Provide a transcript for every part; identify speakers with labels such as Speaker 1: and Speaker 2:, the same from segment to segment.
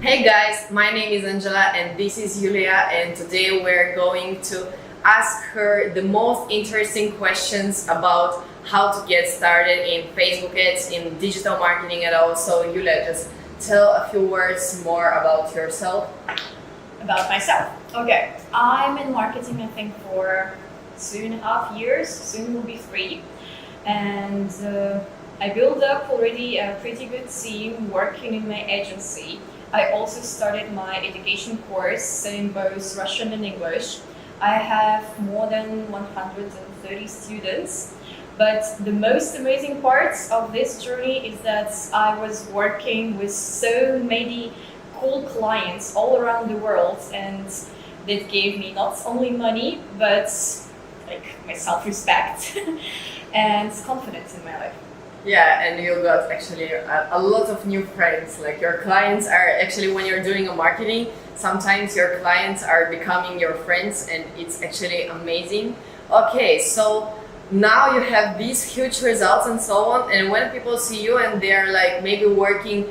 Speaker 1: Hey guys, my name is Angela and this is Julia, and today we're going to ask her the most interesting questions about how to get started in Facebook ads, in digital marketing at all. So Julia, just tell a few words more about yourself.
Speaker 2: About myself. Okay, I'm in marketing I think for 2.5 years, soon will be 3. And I built up already a pretty good team working in my agency. I also started my education course in both Russian and English. I have more than 130 students. But the most amazing part of this journey is that I was working with so many cool clients all around the world, and that gave me not only money, but like my self-respect and confidence in my life.
Speaker 1: Yeah, and you got actually a lot of new friends. Like your clients are actually, when you're doing a marketing, sometimes your clients are becoming your friends, and it's actually amazing. Okay, so now you have these huge results and so on, and when people see you and they're like maybe working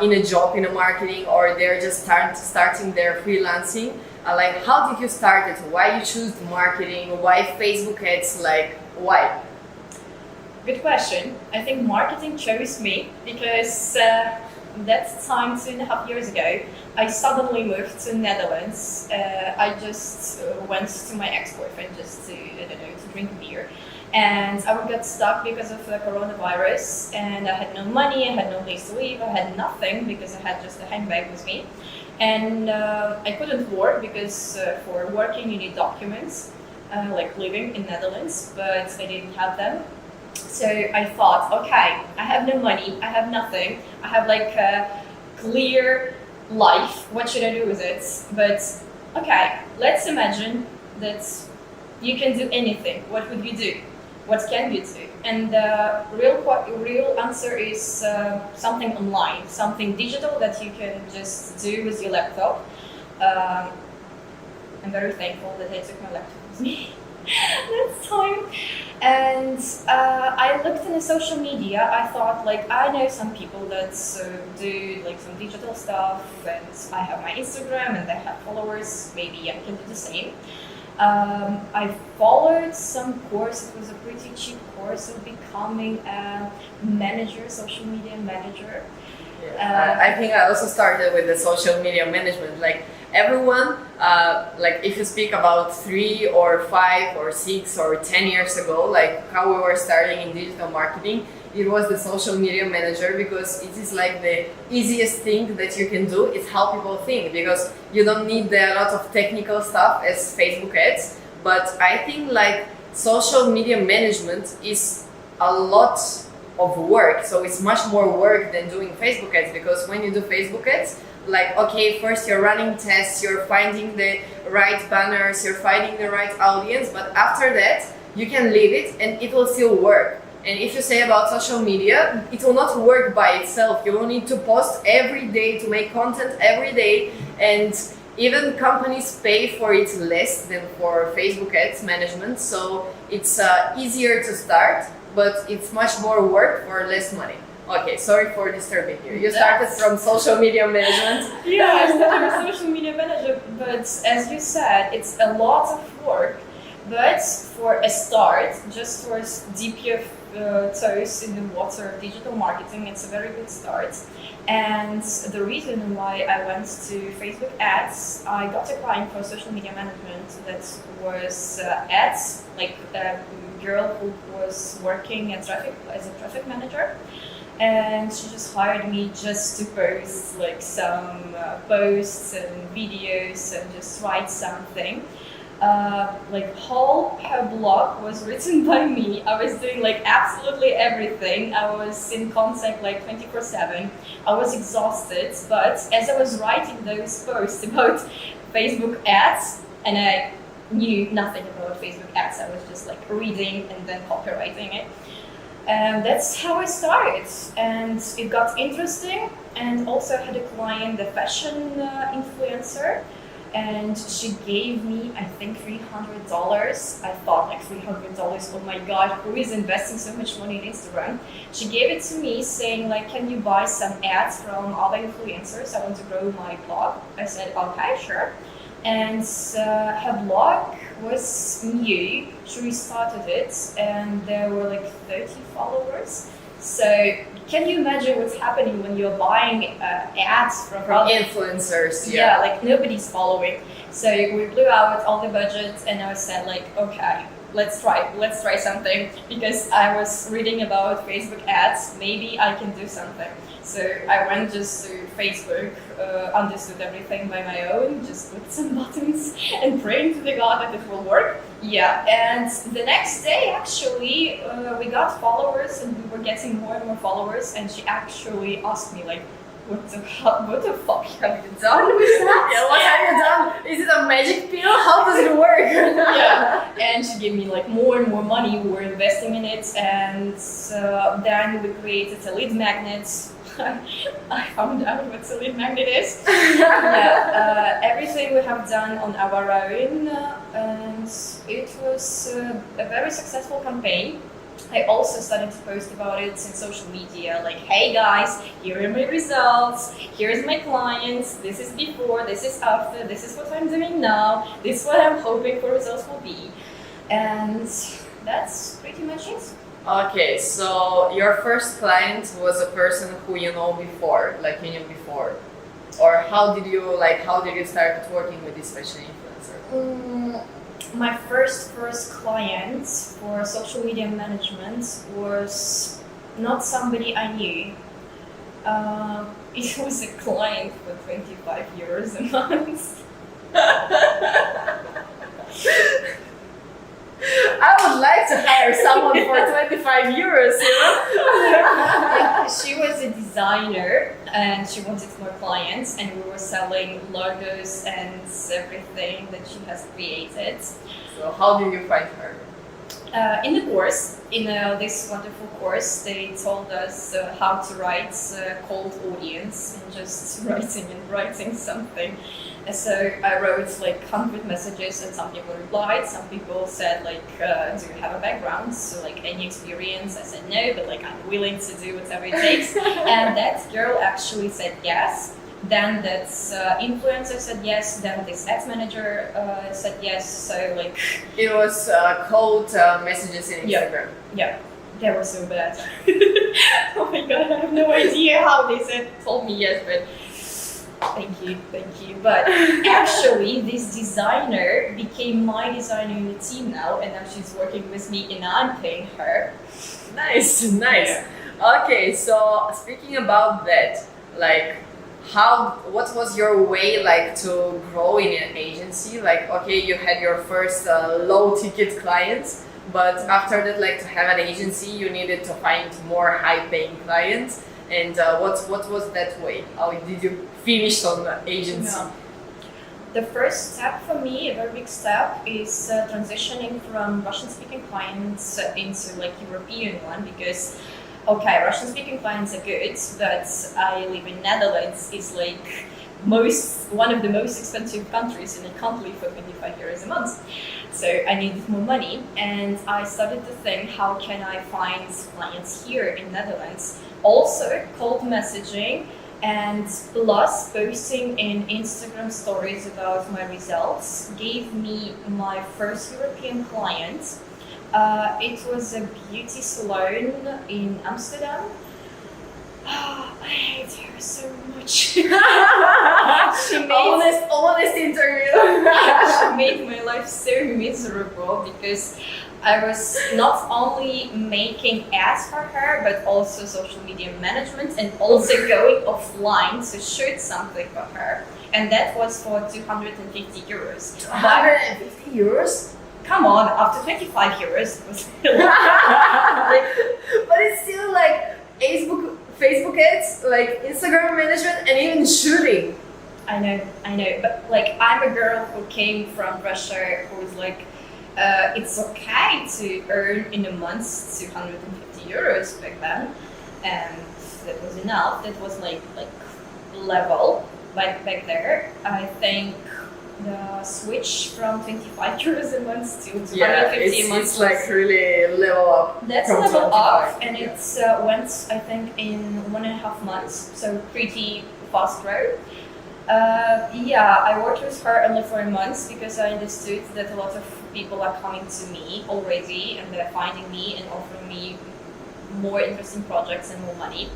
Speaker 1: in a job in a marketing, or they're just starting their freelancing, like how did you start it? Why you choose marketing? Why Facebook ads? Like why?
Speaker 2: Good question. I think marketing chose me because that time 2.5 years ago, I suddenly moved to Netherlands. I just went to my ex-boyfriend just to, I don't know, to drink beer. And I got stuck because of the coronavirus, and I had no money, I had no place to live, I had nothing because I had just a handbag with me. And I couldn't work because for working you need documents, like living in Netherlands, but I didn't have them. So I thought, okay, I have no money, I have nothing, I have like a clear life, what should I do with it? But okay, let's imagine that you can do anything. What would you do? What can you do? And the real answer is something online, something digital that you can just do with your laptop. I'm very thankful that I took my laptop with me that time. And I looked in the social media. I thought, like, I know some people that do like some digital stuff, and I have my Instagram and they have followers. Maybe I can do the same. I followed some course. It was a pretty cheap course of becoming a manager, social media manager.
Speaker 1: Yeah. I think I also started with the social media management. Like everyone, like if you speak about 3 or 5 or 6 or 10 years ago, like how we were starting in digital marketing, it was the social media manager, because it is like the easiest thing that you can do. It's how people think, because you don't need a lot of technical stuff as Facebook ads. But I think like social media management is a lot of work. So it's much more work than doing Facebook ads, because when you do Facebook ads, like, okay, first you're running tests, you're finding the right banners, you're finding the right audience, but after that you can leave it and it will still work. And if you say about social media, it will not work by itself. You will need to post every day, to make content every day, and even companies pay for it less than for Facebook ads management. So it's easier to start, but it's much more work for less money. Okay, sorry for disturbing you. You started from social media management.
Speaker 2: Yeah, I started with social media manager, but as you said, it's a lot of work. But for a start, just for dip your toes in the water of digital marketing, it's a very good start. And the reason why I went to Facebook ads, I got a client for social media management that was ads, like a girl who was working as a traffic manager. And she just hired me just to post like some posts and videos and just write something. Like whole her blog was written by me. I was doing like absolutely everything. I was in contact like 24/7. I was exhausted, but as I was writing those posts about Facebook ads, and I knew nothing about Facebook ads, I was just like reading and then copywriting it. And that's how I started, and it got interesting. And also I had a client, the fashion influencer, and she gave me, I think, $300. I thought like $300. Oh my God, who is investing so much money in Instagram? She gave it to me, saying like, can you buy some ads from other influencers? I want to grow my blog. I said, okay, sure. And her blog was new. She restarted it, and there were like 30 followers. So can you imagine what's happening when you're buying ads from
Speaker 1: influencers?
Speaker 2: Yeah, like nobody's following. So we blew out all the budgets, and I said like, okay, let's try something, because I was reading about Facebook ads. Maybe I can do something. So I went just to Facebook, understood everything by my own, just clicked some buttons and praying to the God that it will work. Yeah, and the next day actually we got followers, and we were getting more and more followers, and she actually asked me like, what the fuck have you done with that?
Speaker 1: Yeah, what have you done? Is it a magic pill? How does it work?
Speaker 2: Yeah, and she gave me like more and more money. We were investing in it, and then we created a lead magnet. I found out what a lead magnet is. Yeah, everything we have done on our own, and it was a very successful campaign. I also started to post about it in social media, like, hey guys, here are my results, here's my clients, this is before, this is after, this is what I'm doing now, this is what I'm hoping for results will be. And that's pretty much it.
Speaker 1: Okay, so your first client was a person who you know before, like you knew before, or how did you start working with this fashion influencer?
Speaker 2: My first client for social media management was not somebody I knew. It was a client for 25 euros a month.
Speaker 1: I would like to hire someone for 25 euros, you know?
Speaker 2: She was a designer, and she wanted more clients, and we were selling logos and everything that she has created.
Speaker 1: So how did you find her?
Speaker 2: In the course, in this wonderful course, they told us how to write cold audience, and just writing something. And so I wrote like 100 messages, and some people replied. Some people said like, do you have a background? So like, any experience? I said no, but like I'm willing to do whatever it takes. And that girl actually said yes. Then that influencer said yes. Then this ads manager said yes. So like,
Speaker 1: it was cold messages in Instagram.
Speaker 2: Yeah, they were so bad. Oh my God, I have no idea how they told me yes, but. Thank you. But actually, this designer became my designer in the team now, and now she's working with me, and I'm paying her.
Speaker 1: Nice.
Speaker 2: Yeah.
Speaker 1: Okay, so speaking about that, like, what was your way like to grow in an agency? Like, okay, you had your first low-ticket clients, but after that, like, to have an agency, you needed to find more high-paying clients. And what was that way? How did you finish on the agency?
Speaker 2: No. The first step for me, a very big step, is transitioning from Russian-speaking clients into like European one, because okay, Russian-speaking clients are good, but I live in Netherlands. It's like one of the most expensive countries, and I can't live for 25 euros a month. So I needed more money, and I started to think, how can I find clients here in Netherlands? Also, cold messaging, and plus posting in Instagram stories about my results gave me my first European client. It was a beauty salon in Amsterdam. Oh, I hate her so much. She made
Speaker 1: honest interview.
Speaker 2: She made my life so miserable, because I was not only making ads for her, but also social media management, and also going offline to shoot something for her. And that was for 250 euros.
Speaker 1: 250 euros?
Speaker 2: Come on, after 25 euros, it was still
Speaker 1: but it's still like Facebook ads, like Instagram management, and even shooting.
Speaker 2: I know, but like, I'm a girl who came from Russia, who was like, it's okay to earn in a month 250 euros back then, and that was enough. That was like level back there. I think the switch from 25 euros a month to 250
Speaker 1: Yeah,
Speaker 2: a month.
Speaker 1: it's like really level up.
Speaker 2: That's
Speaker 1: from
Speaker 2: level
Speaker 1: 25.
Speaker 2: up, and it's went, I think, in 1.5 months, so pretty fast growth. Yeah, I worked with her only for a month because I understood that a lot of people are coming to me already, and they're finding me and offering me more interesting projects and more money.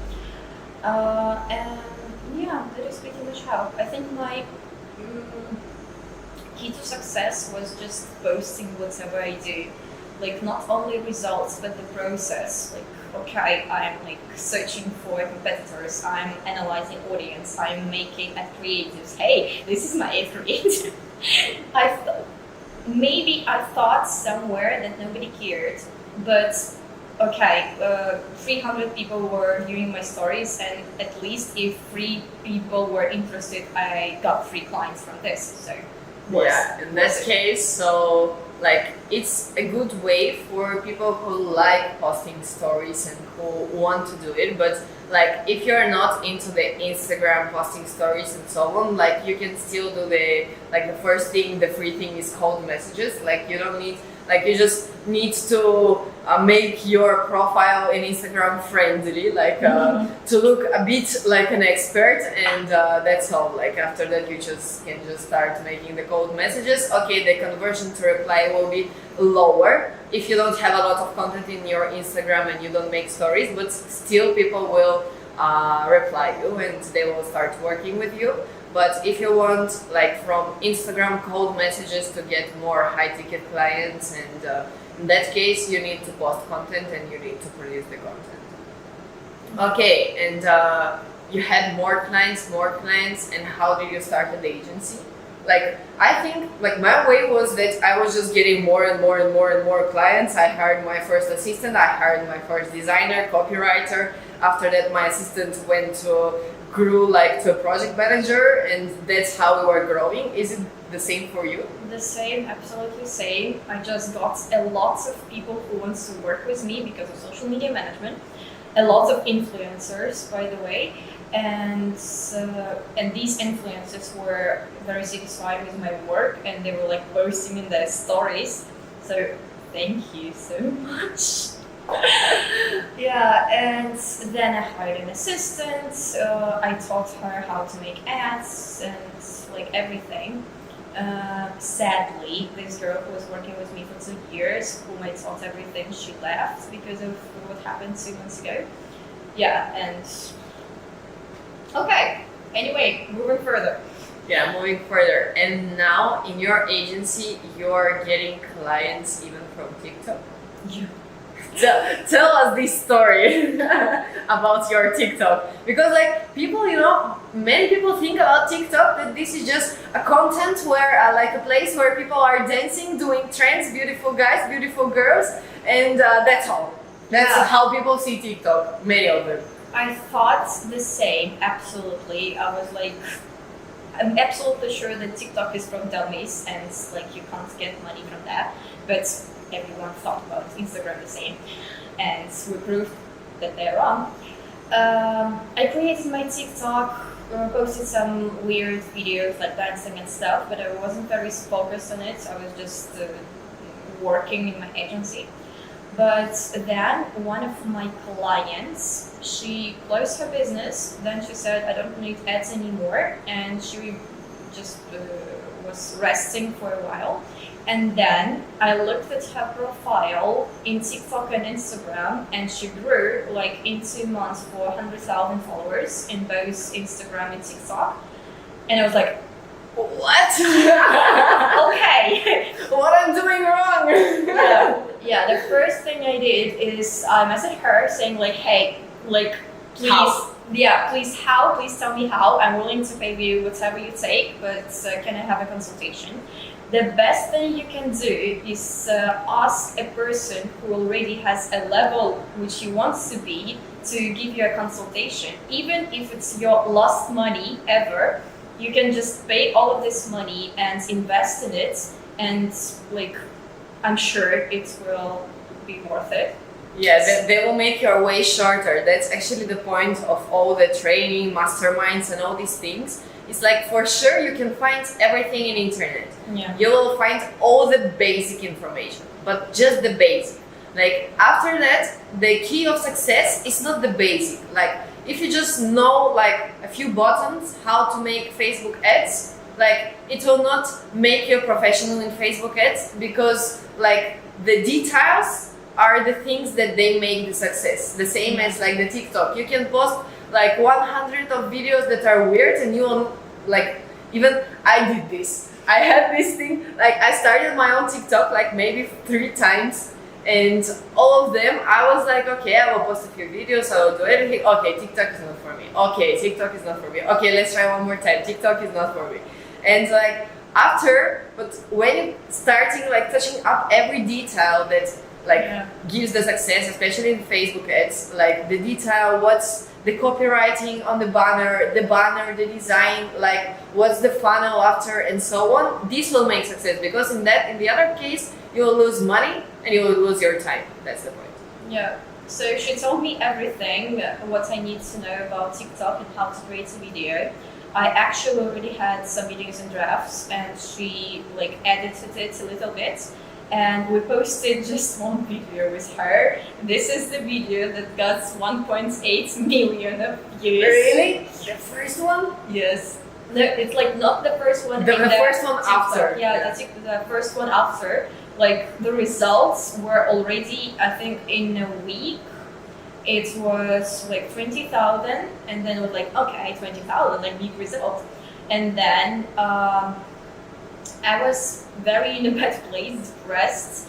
Speaker 2: And yeah, that is pretty much how. I think my key to success was just posting whatever I do. Like, not only results, but the process. Like, okay, I'm like searching for competitors, I'm analyzing audience, I'm making ad creatives. Hey, this is my ad creative. Maybe I thought somewhere that nobody cared, but okay, 300 people were viewing my stories, and at least if 3 people were interested, I got 3 clients from this. So
Speaker 1: Yeah, in that case, so like it's a good way for people who like posting stories and who want to do it, but like if you're not into the Instagram posting stories and so on, like you can still do the first thing, the free thing is cold messages. Like you don't need, like you just need to make your profile in Instagram friendly, like to look a bit like an expert, and that's all. Like after that, you can just start making the cold messages. Okay, the conversion to reply will be lower if you don't have a lot of content in your Instagram and you don't make stories, but still people will reply you and they will start working with you. But if you want, like from Instagram cold messages to get more high ticket clients, and in that case, you need to post content and you need to produce the content. Okay, and you had more clients, and how did you start the agency? Like, I think, like my way was that I was just getting more and more clients. I hired my first assistant, I hired my first designer, copywriter. After that, my assistant grew like to a project manager, and that's how we were growing. Is it the same for you?
Speaker 2: The same, absolutely same. I just got a lot of people who want to work with me because of social media management. A lot of influencers, by the way, and these influencers were very satisfied with my work, and they were like posting in their stories. So thank you so much. Yeah, and then I hired an assistant. I taught her how to make ads and like everything. Sadly, this girl who was working with me for 2 years, whom I taught everything, she left because of what happened 2 months ago. Yeah, and okay. Anyway, moving further.
Speaker 1: Yeah, moving further. And now in your agency, you're getting clients even from TikTok.
Speaker 2: Yeah.
Speaker 1: Tell us this story about your TikTok, because like people, many people think about TikTok that this is just a content where like a place where people are dancing, doing trends, beautiful guys, beautiful girls, and that's all. That's how people see TikTok, many of them.
Speaker 2: I thought the same, absolutely. I was like, I'm absolutely sure that TikTok is from dummies and like you can't get money from that, but everyone thought about Instagram the same, and we proved that they're wrong. I created my TikTok, posted some weird videos like dancing and stuff, but I wasn't very focused on it. I was just working in my agency. But then one of my clients, she closed her business. Then she said, I don't need ads anymore, and she just was resting for a while. And then I looked at her profile in TikTok and Instagram, and she grew like in 2 months 400,000 followers in both Instagram and TikTok. And I was like,
Speaker 1: what?
Speaker 2: Okay.
Speaker 1: What I'm doing wrong?
Speaker 2: Yeah, the first thing I did is I messaged her saying like, hey, like, please,
Speaker 1: How?
Speaker 2: Please tell me how. I'm willing to pay you whatever you take, but can I have a consultation? The best thing you can do is ask a person who already has a level which he wants to be to give you a consultation. Even if it's your last money ever, you can just pay all of this money and invest in it, and like, I'm sure it will be worth it.
Speaker 1: Yeah, they will make your way shorter. That's actually the point of all the training, masterminds, and all these things. It's like for sure you can find everything in internet.
Speaker 2: Yeah.
Speaker 1: You will find all the basic information, but just the basic. Like after that, the key of success is not the basic. Like if you just know like a few buttons how to make Facebook ads, like it will not make you a professional in Facebook ads, because like the details are the things that they make the success. The same as like the TikTok. You can post like 100 of videos that are weird, and you will like, even I did this. I had this thing, like I started my own TikTok like maybe 3 times, and all of them I was like, okay, I will post a few videos, I will do everything. Okay, TikTok is not for me. Okay, TikTok is not for me. Okay, let's try one more time. TikTok is not for me. And like after, but when you starting like touching up every detail that like gives the success, especially in Facebook ads, like the detail, what's the copywriting on the banner, the design, like what's the funnel after, and so on. This will make success, because in the other case, you will lose money and you will lose your time. That's the point.
Speaker 2: Yeah. So she told me everything, what I need to know about TikTok and how to create a video. I actually already had some videos in drafts, and she like edited it a little bit. And we posted just one video with her. This is the video that got 1.8 million of views.
Speaker 1: Really? The first one?
Speaker 2: Yes. No, it's like not the first one.
Speaker 1: The first one
Speaker 2: TikTok.
Speaker 1: after.
Speaker 2: Yeah, the first one after. Like the results were already, I think, in a week. It was like 20,000, and then it was like, okay, 20,000, like big result. And then I was very in a bad place, depressed,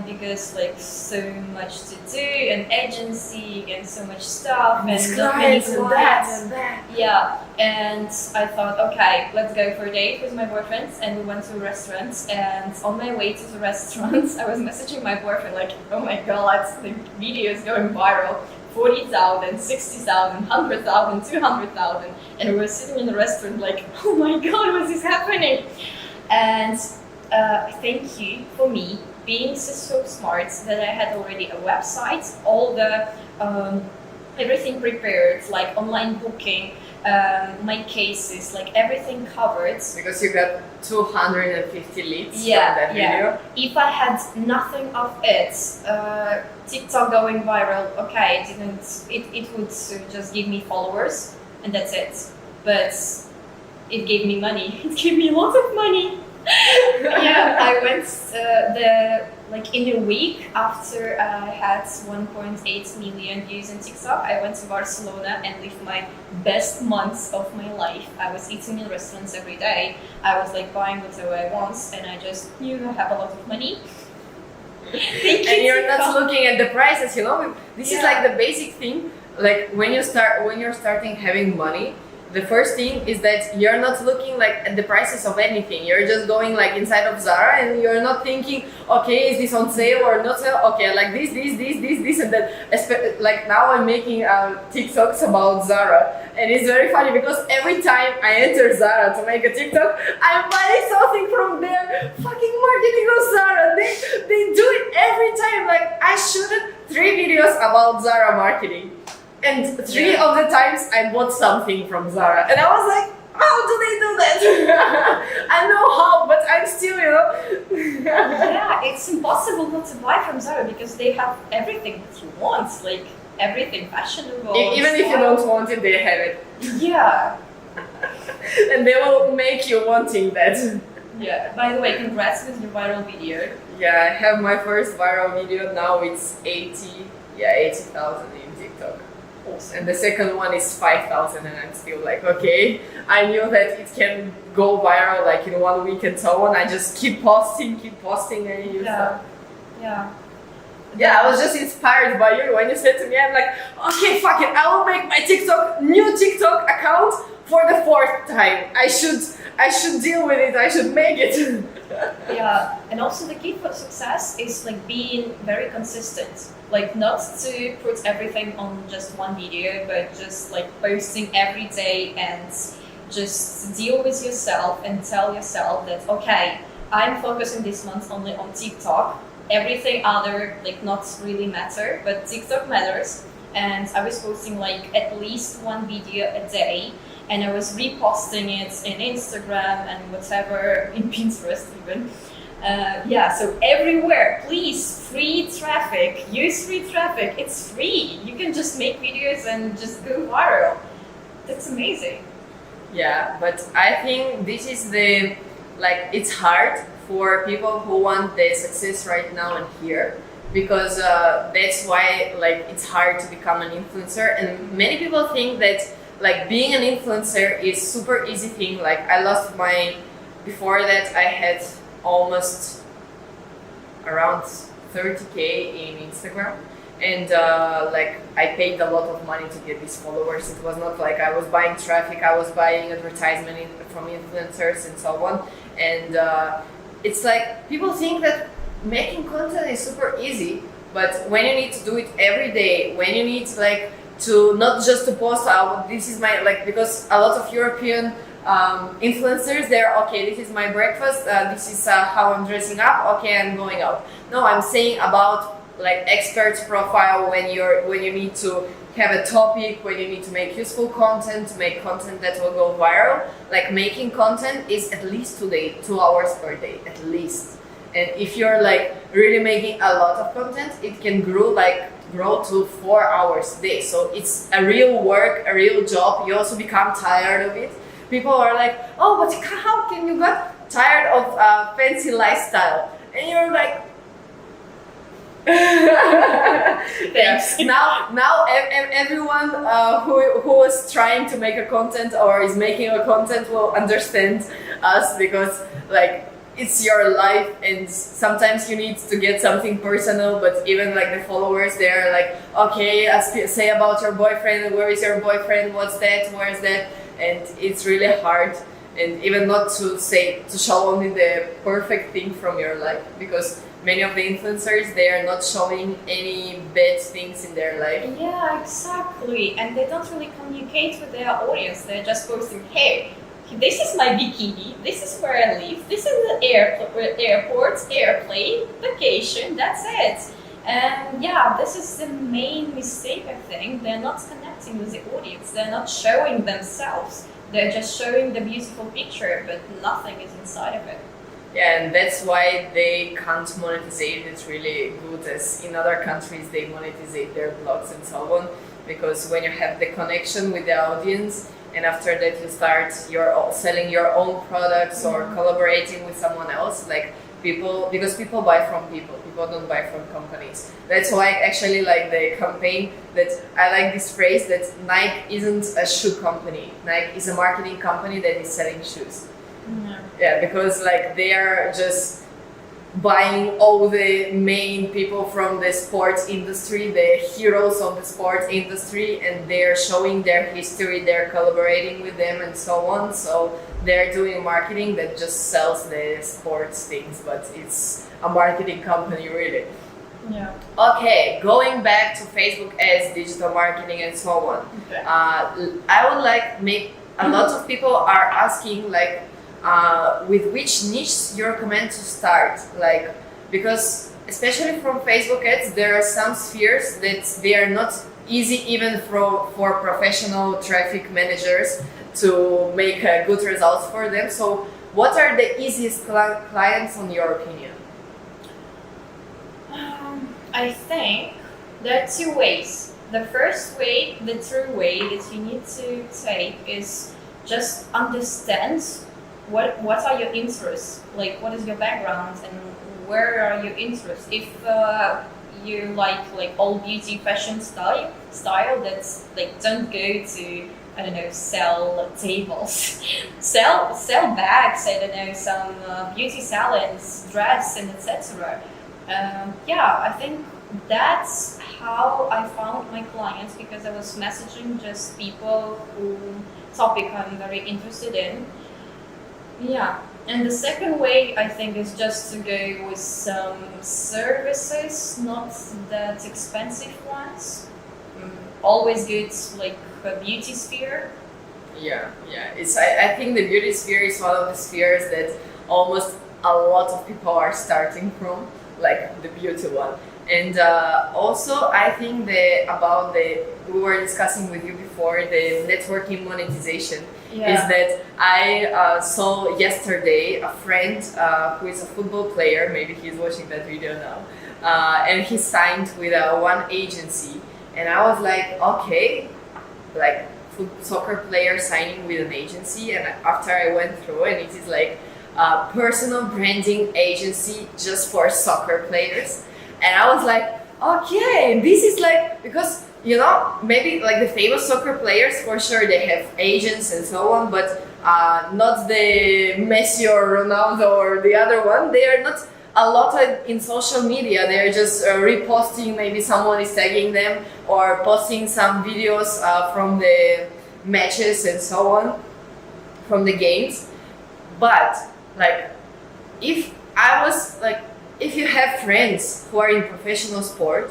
Speaker 2: because like so much to do, and agency, and so much stuff, and not many clients. Yeah, and I thought, okay, let's go for a date with my boyfriend, and we went to a restaurant. And on my way to the restaurant, I was messaging my boyfriend like, oh my god, the video is going viral. 40,000, 60,000, 100,000, 200,000, and we were sitting in the restaurant like, oh my god, what is happening? And thank you for me being so smart that I had already a website, all the everything prepared, like online booking, my cases, like everything covered.
Speaker 1: Because you got 250 leads from
Speaker 2: Yeah,
Speaker 1: that
Speaker 2: yeah.
Speaker 1: video.
Speaker 2: If I had nothing of it, TikTok going viral, okay, it would just give me followers and that's it. But it gave me money. It gave me a lot of money. Yeah, I went in a week after I had 1.8 million views on TikTok. I went to Barcelona and lived my best months of my life. I was eating in restaurants every day. I was like buying whatever I want, and I just knew I have a lot of money. Thank you,
Speaker 1: And you're not
Speaker 2: TikTok.
Speaker 1: looking at the prices, you know. This is
Speaker 2: Yeah.
Speaker 1: like the basic thing. Like when you're starting having money, the first thing is that you're not looking like at the prices of anything. You're just going like inside of Zara, and you're not thinking, okay, is this on sale or not sale? Okay, like this, and that. Like now I'm making TikToks about Zara, and it's very funny because every time I enter Zara to make a TikTok, I'm buying something from their fucking marketing of Zara. They do it every time. Like I shooted 3 videos about Zara marketing. And 3 of the times I bought something from Zara. And I was like, how do they do that? I know how, but I'm still, you know.
Speaker 2: Yeah, it's impossible not to buy from Zara because they have everything that you want, like everything fashionable.
Speaker 1: Even if you don't want it, they have it.
Speaker 2: Yeah.
Speaker 1: And they will make you wanting that.
Speaker 2: Yeah. By the way, congrats with your viral video.
Speaker 1: Yeah, I have my first viral video. Now it's 80,000 in TikTok. And the second one is 5,000, and I'm still like, okay, I knew that it can go viral like in 1 week and so on. I just keep posting and you stuff.
Speaker 2: Yeah.
Speaker 1: Yeah, I was just inspired by you when you said to me, I'm like, okay, fuck it, I will make my new TikTok account for the 4th time. I should deal with it, I should make it.
Speaker 2: Yeah, and also the key for success is like being very consistent. Like not to put everything on just one video, but just like posting every day and just deal with yourself and tell yourself that, okay, I'm focusing this month only on TikTok. everything other like not really matter, but TikTok matters. And I was posting like at least one video a day, and I was reposting it in Instagram and whatever, in Pinterest even. So everywhere, please, free traffic, use free traffic, it's free. You can just make videos and just go viral. That's amazing.
Speaker 1: Yeah, but I think this is it's hard for people who want the success right now and here, because that's why it's hard to become an influencer. And many people think that being an influencer is super easy thing. Before that I had almost around 30k in Instagram, and I paid a lot of money to get these followers. It was not like I was buying traffic, I was buying advertisement from influencers and so on. And it's like people think that making content is super easy, but when you need to do it every day, when you need to not just to post out, this is my because a lot of European influencers, they're okay, this is my breakfast, this is how I'm dressing up, okay, I'm going out. No, I'm saying about expert profile, when you need to have a topic, when you need to make useful content, to make content that will go viral. Making content is at least 2 hours per day, at least. And if you're really making a lot of content, it can grow to 4 hours a day. So it's a real work, a real job. You also become tired of it. People are like, oh, but how can you get tired of fancy lifestyle? And you're like,
Speaker 2: thanks.
Speaker 1: Now everyone who was trying to make a content or is making a content will understand us, because it's your life, and sometimes you need to get something personal. But even the followers, they're like, okay, say about your boyfriend, where is your boyfriend, what's that, where's that? And it's really hard, and even not to show only the perfect thing from your life, because many of the influencers, they are not showing any bad things in their life.
Speaker 2: Yeah, exactly. And they don't really communicate with their audience. They're just posting, hey, this is my bikini, this is where I live, this is the airport, airplane, vacation, that's it. And yeah, this is the main mistake, I think. They're not connecting with the audience, they're not showing themselves. They're just showing the beautiful picture, but nothing is inside of it.
Speaker 1: Yeah, and that's why they can't monetize it really good as in other countries they monetize their blogs and so on. Because when you have the connection with the audience, and after that you start selling your own products or collaborating with someone else, because people buy from people don't buy from companies. That's why actually the campaign, that I like this phrase, that Nike isn't a shoe company, Nike is a marketing company that is selling shoes. Yeah, because they are just buying all the main people from the sports industry, the heroes of the sports industry, and they're showing their history, they're collaborating with them and so on. So they're doing marketing that just sells the sports things, but it's a marketing company really.
Speaker 2: Yeah.
Speaker 1: Okay, going back to Facebook ads, digital marketing and so on.
Speaker 2: Okay.
Speaker 1: I would a lot of people are asking with which niche you recommend to start, because especially from Facebook ads, there are some spheres that they are not easy even for professional traffic managers to make good results for them. So what are the easiest clients in your opinion?
Speaker 2: I think there are 2 ways. The first way, the true way that you need to take is just understand what are your interests, what is your background and where are your interests. If you like all beauty fashion style that's don't go to, I don't know, sell tables, sell bags, I don't know, some beauty salons, dress and etc. I think that's how I found my clients, because I was messaging just people who topic I'm very interested in. Yeah, and the second way I think is just to go with some services, not that expensive ones. Always good, a beauty sphere.
Speaker 1: Yeah. I think the beauty sphere is one of the spheres that almost a lot of people are starting from. like the beauty one. And also, I think we were discussing with you before the networking monetization. Is that I saw yesterday a friend who is a football player. Maybe he's watching that video now, and he signed with one agency, and I was like, okay, like soccer player signing with an agency. And after I went through, and it is like a personal branding agency just for soccer players. And I was like, okay, this is like, because, you know, maybe like the famous soccer players, for sure, they have agents and so on, but not the Messi or Ronaldo or the other one. They are not a lot in social media. They're just reposting, maybe someone is tagging them, or posting some videos from the matches and so on, from the games. But like, if you have friends who are in professional sport,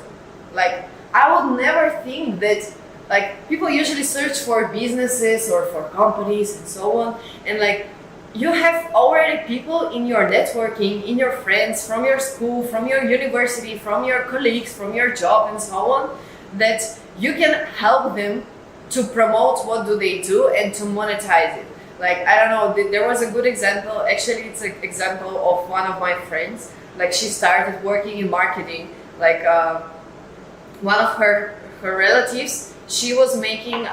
Speaker 1: like, I would never think that, like, people usually search for businesses or for companies and so on, and like, you have already people in your networking, in your friends, from your school, from your university, from your colleagues, from your job and so on, that you can help them to promote what do they do and to monetize it. Like, I don't know, there was a good example, actually it's an example of one of my friends. Like, she started working in marketing, like one of her relatives, she was making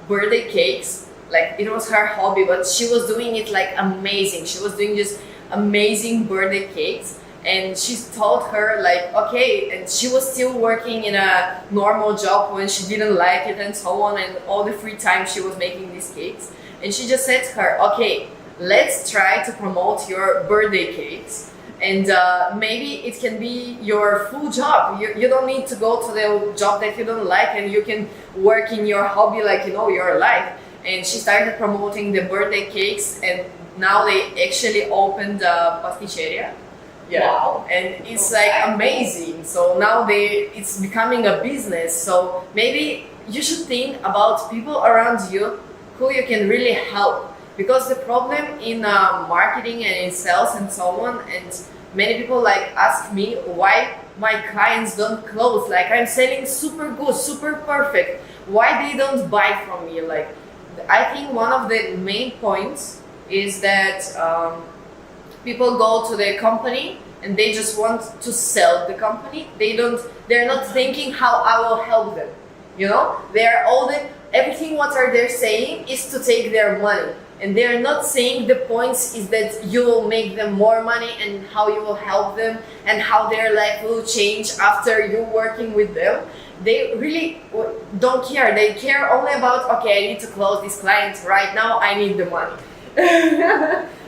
Speaker 1: birthday cakes. Like, it was her hobby, but she was doing it like amazing. She was doing just amazing birthday cakes. And she told her, like, okay, and she was still working in a normal job when she didn't like it and so on, and all the free time she was making these cakes. And she just said to her, okay, let's try to promote your birthday cakes. And maybe it can be your full job. You don't need to go to the job that you don't like, and you can work in your hobby like, you know, your life. And she started promoting the birthday cakes, and now they actually opened a pasticceria. Yeah. Wow. And it's like amazing. So now it's becoming a business. So maybe you should think about people around you who you can really help. Because the problem in marketing and in sales and so on, and many people like ask me why my clients don't close. Like, I'm selling super good, super perfect. Why they don't buy from me? Like, I think one of the main points is that people go to the company and they just want to sell the company. They're not thinking how I will help them. You know, everything what they're saying is to take their money. And they're not saying the points is that you will make them more money and how you will help them and how their life will change after you working with them. They really don't care. They care only about, okay, I need to close this client right now, I need the money.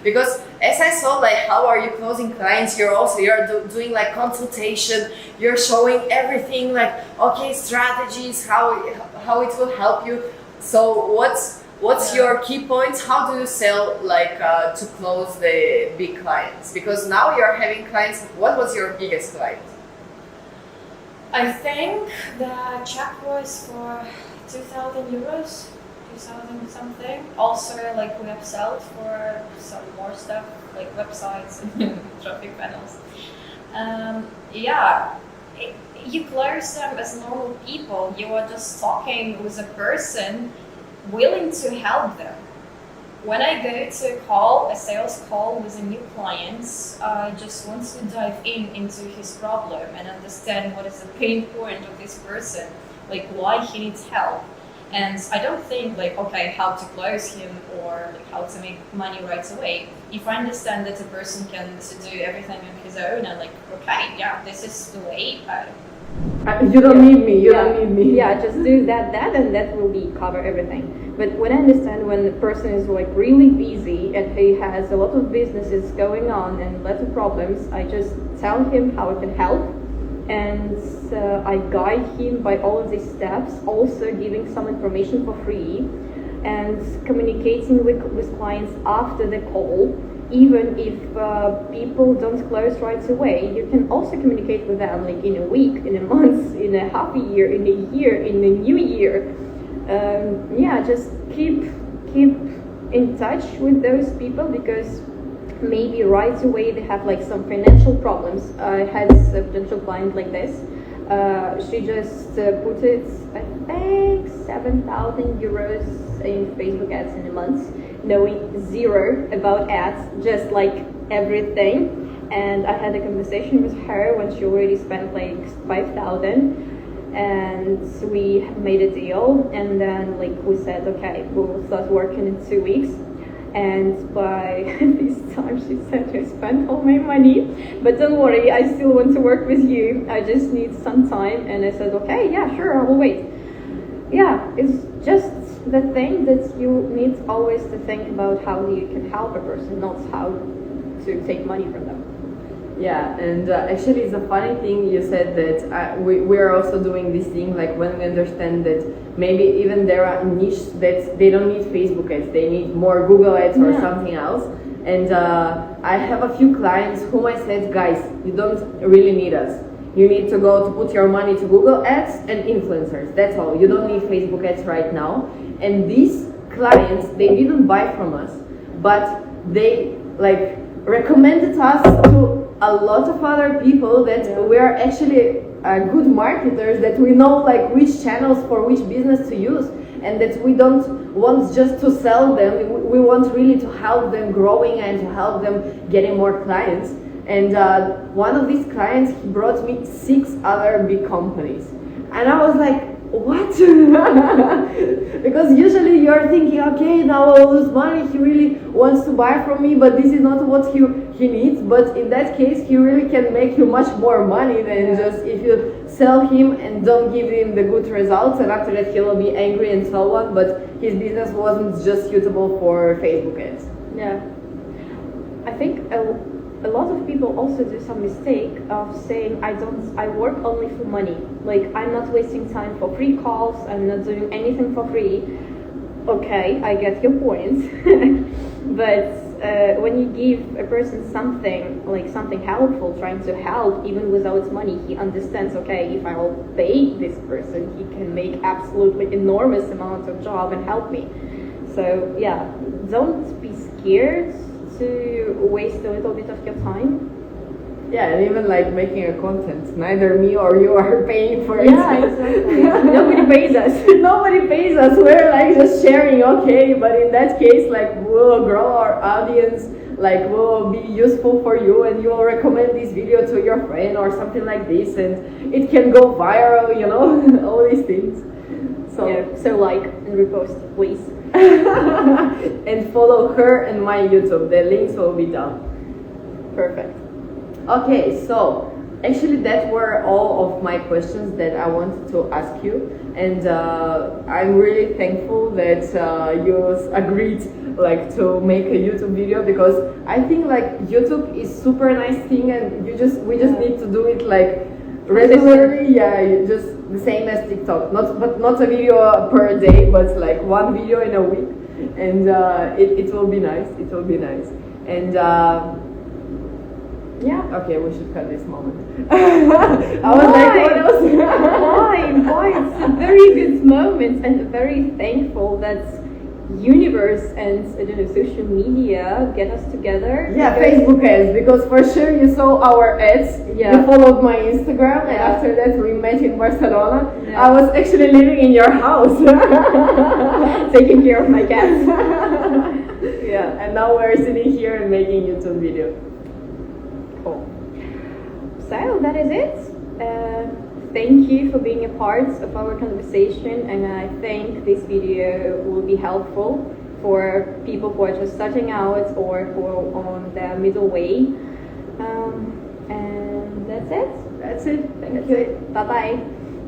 Speaker 1: Because as I saw, like, how are you closing clients? You're doing like consultation, you're showing everything, like, okay, strategies, how it will help you. So what's your key points? How do you sell, like, to close the big clients? Because now you're having clients. What was your biggest client?
Speaker 2: I think the check was for 2,000 euros, 2,000 something. Also, like, we upsell for some more stuff, like websites and traffic panels. You close them as normal people. You are just talking with a person willing to help them. When I go to a sales call with a new client, I just want to dive into his problem and understand what is the pain point of this person, like why he needs help. And I don't think like, okay, how to close him or like how to make money right away. If I understand that a person can do everything on his own, I'm like, okay, yeah, this is the way.
Speaker 3: You don't need me. You don't need me.
Speaker 4: Yeah, just do that, and that will cover everything. But when I understand when the person is like really busy and he has a lot of businesses going on and lots of problems, I just tell him how I can help, and I guide him by all of these steps. Also giving some information for free, and communicating with clients after the call. Even if people don't close right away, you can also communicate with them like in a week, in a month, in a half a year, in a year, in the new year. Just keep in touch with those people, because maybe right away they have like some financial problems. I had a potential client like this. She just put it, I think, 7,000 euros in Facebook ads in a month, knowing zero about ads, just like everything. And I had a conversation with her when she already spent like 5,000. And we made a deal, and then like we said, okay, we'll start working in 2 weeks. And by this time she said, I spent all my money, but don't worry, I still want to work with you, I just need some time. And I said, okay, yeah, sure, I will wait. Yeah, it's just the thing that you need always to think about how you can help a person, not how to take money from them.
Speaker 1: Yeah, and actually it's a funny thing you said that we are also doing this thing, like when we understand that maybe even there are niches that they don't need Facebook ads, they need more Google ads or something else. And I have a few clients whom I said, guys, you don't really need us. You need to go to put your money to Google ads and influencers, that's all. You don't need Facebook ads right now. And these clients, they didn't buy from us, but they like recommended us to a lot of other people that we are actually good marketers, that we know like which channels for which business to use, and that we don't want just to sell them, we want really to help them growing and to help them getting more clients. And one of these clients, he brought me 6 other big companies, and I was like, what? Because usually you're thinking, okay, now I'll lose money, he really wants to buy from me, but this is not what he needs. But in that case, he really can make you much more money than just if you sell him and don't give him the good results, and after that he will be angry and so on, but his business wasn't just suitable for Facebook ads.
Speaker 4: Yeah, I think a lot of people also do some mistake of saying, I work only for money. Like, I'm not wasting time for free calls, I'm not doing anything for free. Okay, I get your point. But when you give a person something, like something helpful, trying to help, even without money, he understands, okay, if I will pay this person, he can make absolutely enormous amount of job and help me. So yeah, don't be scared to waste a little bit of your time.
Speaker 1: Yeah, and even like making a content, neither me or you are paying for it.
Speaker 4: Yeah, exactly. Nobody pays us.
Speaker 1: Nobody pays us, we're like just sharing, okay, but in that case, like, we'll grow our audience, like, we'll be useful for you, and you will recommend this video to your friend or something like this, and it can go viral, you know, all these things. So,
Speaker 4: yeah, so like and repost, please.
Speaker 1: And follow her and my YouTube, the links will be down.
Speaker 4: Perfect.
Speaker 1: Okay, so actually that were all of my questions that I wanted to ask you, and I'm really thankful that you agreed like to make a YouTube video, because I think like YouTube is super nice thing, and we just need to do it like regularly. Yeah, just the same as TikTok, not a video per day, but like one video in a week, and it will be nice. It will be nice, and. Yeah. Okay, we should cut this moment. I was like, what else?
Speaker 4: Why? It's a very good moment, and very thankful that universe and social media get us together.
Speaker 1: Yeah, Facebook ads, because for sure you saw our ads.
Speaker 4: Yeah.
Speaker 1: You followed my Instagram, and after that we met in Barcelona. Yeah. I was actually living in your house,
Speaker 4: taking care of my cats.
Speaker 1: Yeah, and now we're sitting here and making YouTube video.
Speaker 4: Cool. So that is it. Thank you for being a part of our conversation, and I think this video will be helpful for people who are just starting out or who are on the middle way. And that's it.
Speaker 1: That's it. Thank you.
Speaker 4: Bye bye.